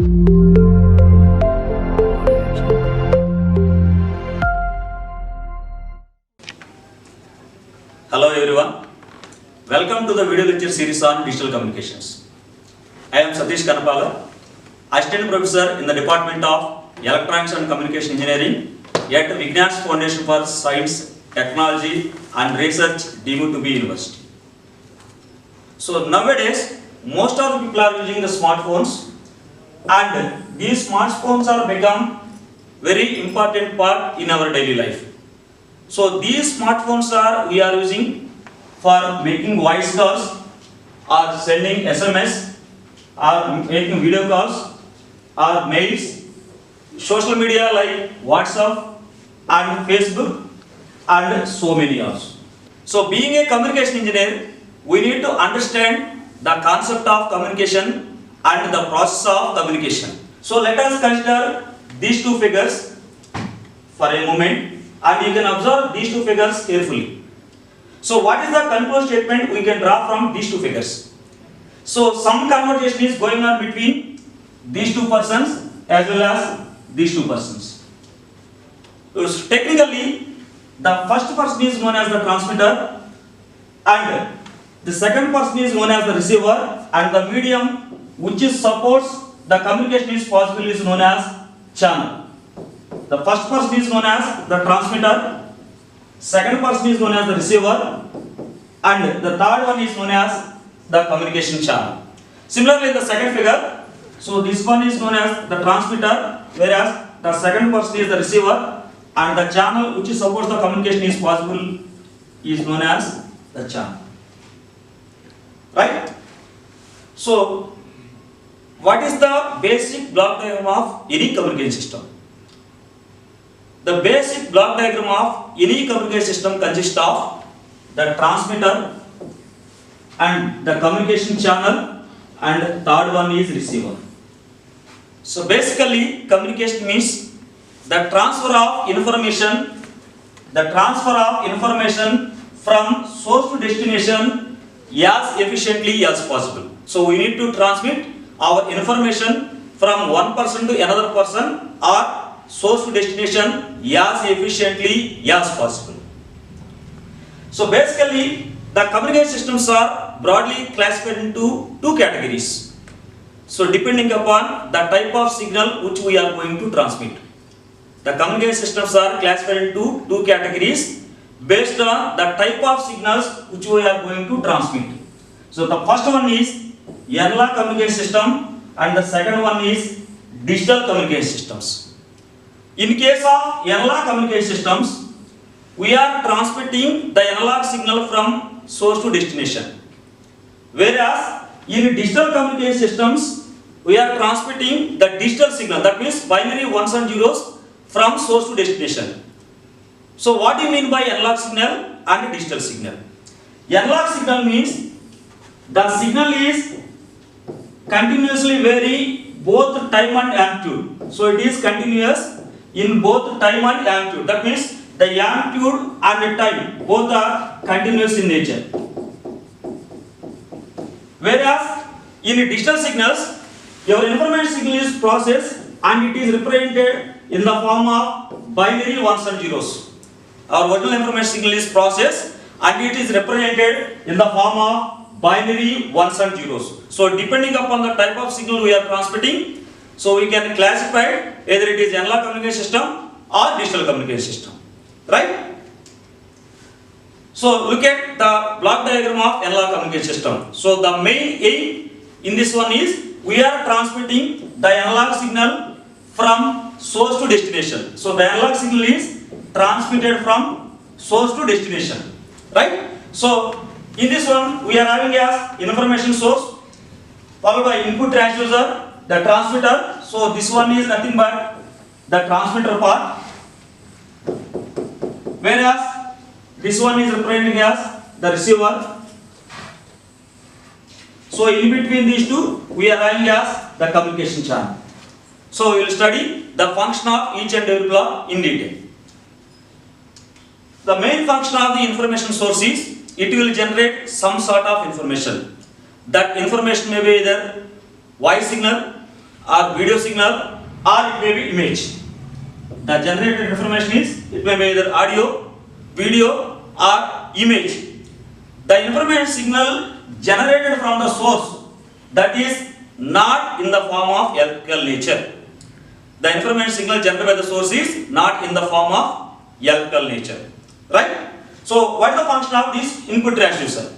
Hello everyone, welcome to the video lecture series on digital communications. I am Satish Kanapala, Assistant Professor in the Department of Electronics and Communication Engineering at Vignas Foundation for Science, Technology and Research deemed to be University. So nowadays, most of the people are using the smartphones, and these smartphones are become very important part in our daily life. So these smartphones we are using for making voice calls or sending SMS or making video calls or mails, social media like WhatsApp and Facebook and so many also. So being a communication engineer, we need to understand the concept of communication and the process of communication. So let us consider these two figures for a moment, and you can observe these two figures carefully. So what is the control statement we can draw from these two figures? So some conversation is going on between these two persons as well as these two persons. So technically, the first person is known as the transmitter and the second person is known as the receiver, and the medium which is supports the communication is possible is known as channel. The first person is known as the transmitter, second person is known as the receiver, and the third one is known as the communication channel. Similarly, in the second figure, so this one is known as the transmitter, whereas the second person is the receiver, and the channel which supports the communication is possible is known as the channel. Right? So, what is the basic block diagram of any communication system? The basic block diagram of any communication system consists of the transmitter and the communication channel, and third one is receiver. So basically, communication means the transfer of information from source to destination as efficiently as possible. So we need to transmit our information from one person to another person or source to destination as efficiently as possible. So basically, the communication systems are broadly classified into two categories. So depending upon the type of signal which we are going to transmit, the communication systems are classified into two categories based on the type of signals which we are going to transmit. So the first one is analog communication system and the second one is digital communication systems. In case of analog communication systems, we are transmitting the analog signal from source to destination. Whereas in digital communication systems, we are transmitting the digital signal, that means binary ones and zeros from source to destination. So what do you mean by analog signal and digital signal? Analog signal means the signal is continuously vary both time and amplitude. So it is continuous in both time and amplitude. That means the amplitude and time both are continuous in nature. Whereas in digital signals, your information signal is processed and it is represented in the form of binary ones and zeros. Our original information signal is processed and it is represented in the form of binary ones and zeros. So depending upon the type of signal we are transmitting, so we can classify either it is analog communication system or digital communication system. Right? So look at the block diagram of analog communication system. So the main aim in this one is we are transmitting the analog signal from source to destination. So the analog signal is transmitted from source to destination. Right? So in this one we are having as information source followed by input transducer, the transmitter. So this one is nothing but the transmitter part, whereas this one is represented as the receiver. So in between these two we are having as the communication channel. So we will study the function of each and every block in detail. The main function of the information source is it will generate some sort of information. That information may be either voice signal or video signal or it may be image. The generated information is, it may be either audio, video or image. The information signal generated from the source, that is not in the form of electrical nature. The information signal generated by the source is not in the form of electrical nature, right? So what is the function of this input transducer?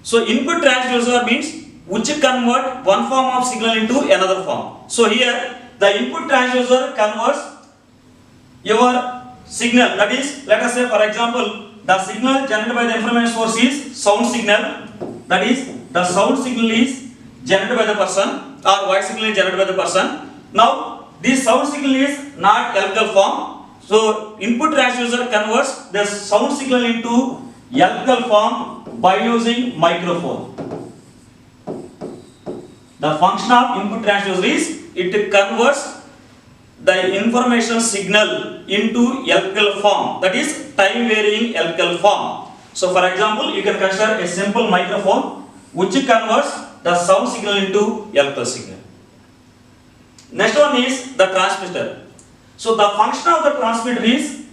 So input transducer means which convert one form of signal into another form. So here the input transducer converts your signal, that is, let us say for example the signal generated by the information source is sound signal, that is the sound signal is generated by the person or voice signal is generated by the person. Now this sound signal is not electrical form, so input transducer converts the sound signal into electrical form by using microphone. The function of input transducer is it converts the information signal into electrical form, that is time varying electrical form. So for example you can consider a simple microphone which converts the sound signal into electrical signal. Next one is the transmitter. So the function of the transmitter is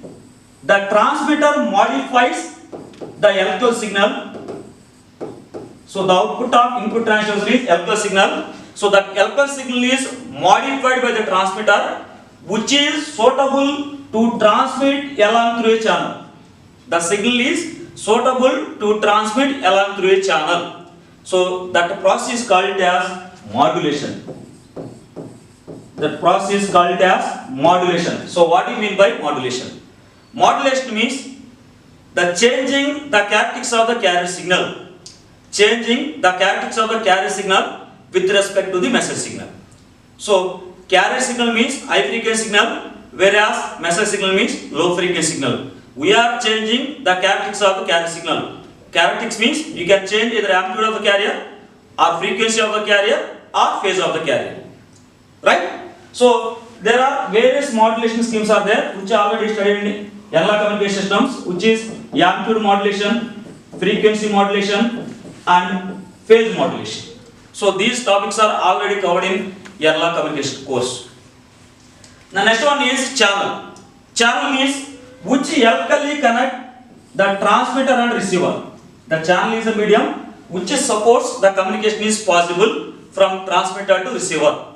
the transmitter modifies the electrical signal. So the output of input transducer is electrical signal. So that electrical signal is modified by the transmitter which is suitable to transmit along through a channel. The signal is suitable to transmit along through a channel. So that process is called as modulation. That process is called as modulation. So what do you mean by modulation? Modulation means the changing the characteristics of the carrier signal. Changing the characteristics of the carrier signal with respect to the message signal. So carrier signal means high frequency signal, whereas message signal means low frequency signal. We are changing the characteristics of the carrier signal. Characteristics means you can change either amplitude of the carrier or frequency of the carrier or phase of the carrier, right? So there are various modulation schemes are there which are already studied in analog communication systems, which is amplitude modulation, frequency modulation and phase modulation. So these topics are already covered in analog communication course. The next one is channel. Channel means which electrically connect the transmitter and receiver. The channel is a medium which supports the communication is possible from transmitter to receiver,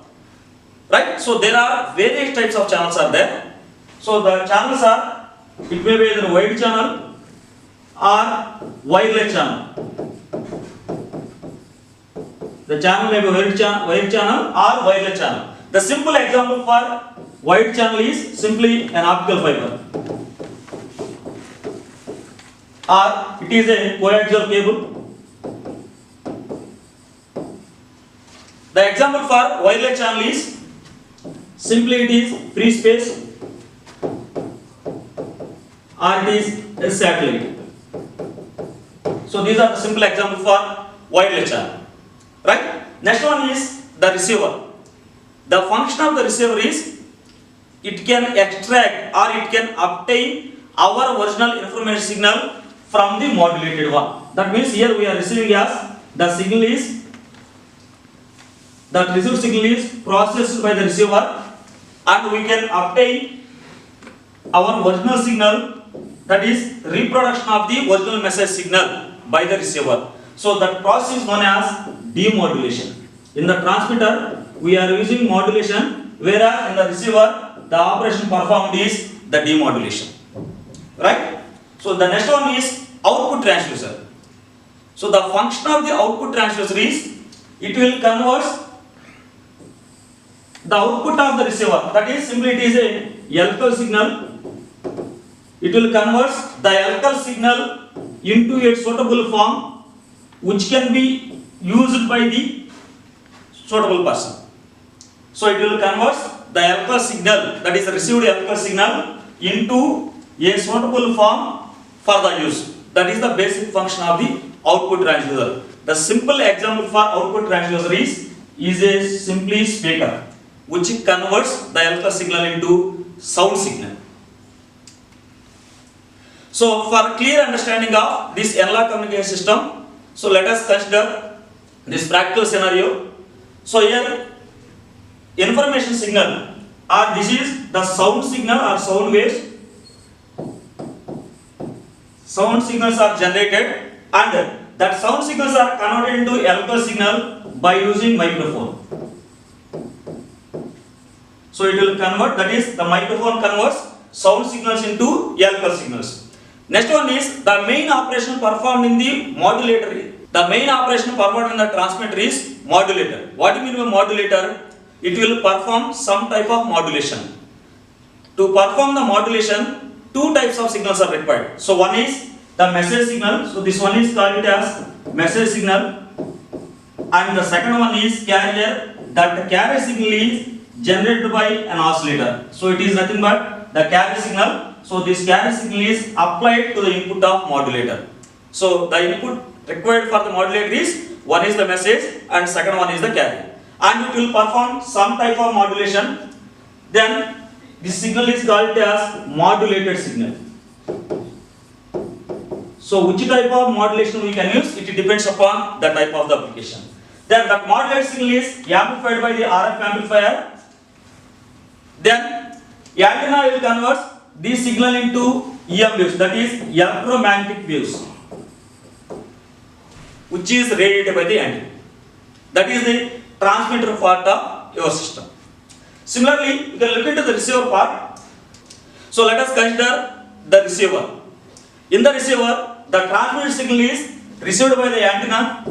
right? So there are various types of channels are there. So the channels are, it may be either wide channel or wireless channel. The channel may be wide channel or wireless channel. The simple example for wide channel is simply an optical fiber, or it is a coaxial cable. The example for wireless channel is simply it is free space or it is a satellite. So these are the simple examples for wireless channel, right? Next one is the receiver. The function of the receiver is it can extract or it can obtain our original information signal from the modulated one. That means here we are receiving as the signal is, that received signal is processed by the receiver and we can obtain our original signal, that is reproduction of the original message signal by the receiver. So that process is known as demodulation. In the transmitter we are using modulation, whereas in the receiver the operation performed is the demodulation, right? So the next one is output transducer. So the function of the output transducer is it will convert the output of the receiver, that is simply it is a electrical signal. It will convert the electrical signal into a suitable form which can be used by the suitable person. So it will convert the electrical signal, that is the received electrical signal, into a suitable form for the use. That is the basic function of the output transducer. The simple example for output transducer is a simply speaker which converts the electrical signal into sound signal. So for clear understanding of this analog communication system, so let us consider this practical scenario. So here information signal, or this is the sound signal or sound waves. Sound signals are generated, and that sound signals are converted into electrical signal by using microphone. So it will convert, that is the microphone converts sound signals into electrical signals. Next one is the main operation performed in the modulator. The main operation performed in the transmitter is modulator. What do you mean by modulator? It will perform some type of modulation. To perform the modulation, two types of signals are required. So one is the message signal. So this one is called it as message signal. And the second one is carrier. That carrier signal is generated by an oscillator. So it is nothing but the carrier signal. So this carrier signal is applied to the input of modulator. So the input required for the modulator is one is the message and second one is the carrier. And it will perform some type of modulation. Then this signal is called as modulated signal. So which type of modulation we can use? It depends upon the type of the application. Then the modulated signal is amplified by the RF amplifier. Then antenna will convert this signal into EM waves, that is electromagnetic waves, which is radiated by the antenna. That is the transmitter part of your system. Similarly, you can look into the receiver part. So let us consider the receiver. In the receiver, the transmitted signal is received by the antenna.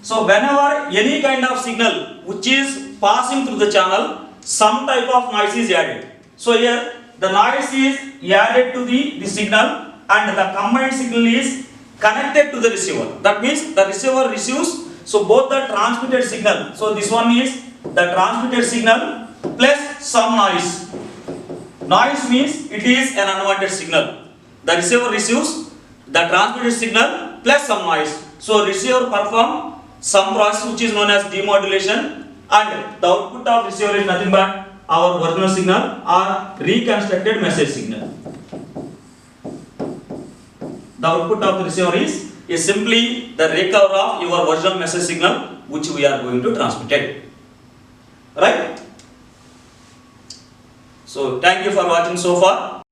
So whenever any kind of signal which is passing through the channel, some type of noise is added. So here the noise is added to the signal, and the combined signal is connected to the receiver. That means the receiver receives, so both the transmitted signal, so this one is the transmitted signal plus some noise. Noise means it is an unwanted signal. The receiver receives the transmitted signal plus some noise. So receiver perform some process which is known as demodulation, and the output of receiver is nothing but our original signal or reconstructed message signal. The output of the receiver is simply the recover of your original message signal which we are going to transmit it. Right? So thank you for watching so far.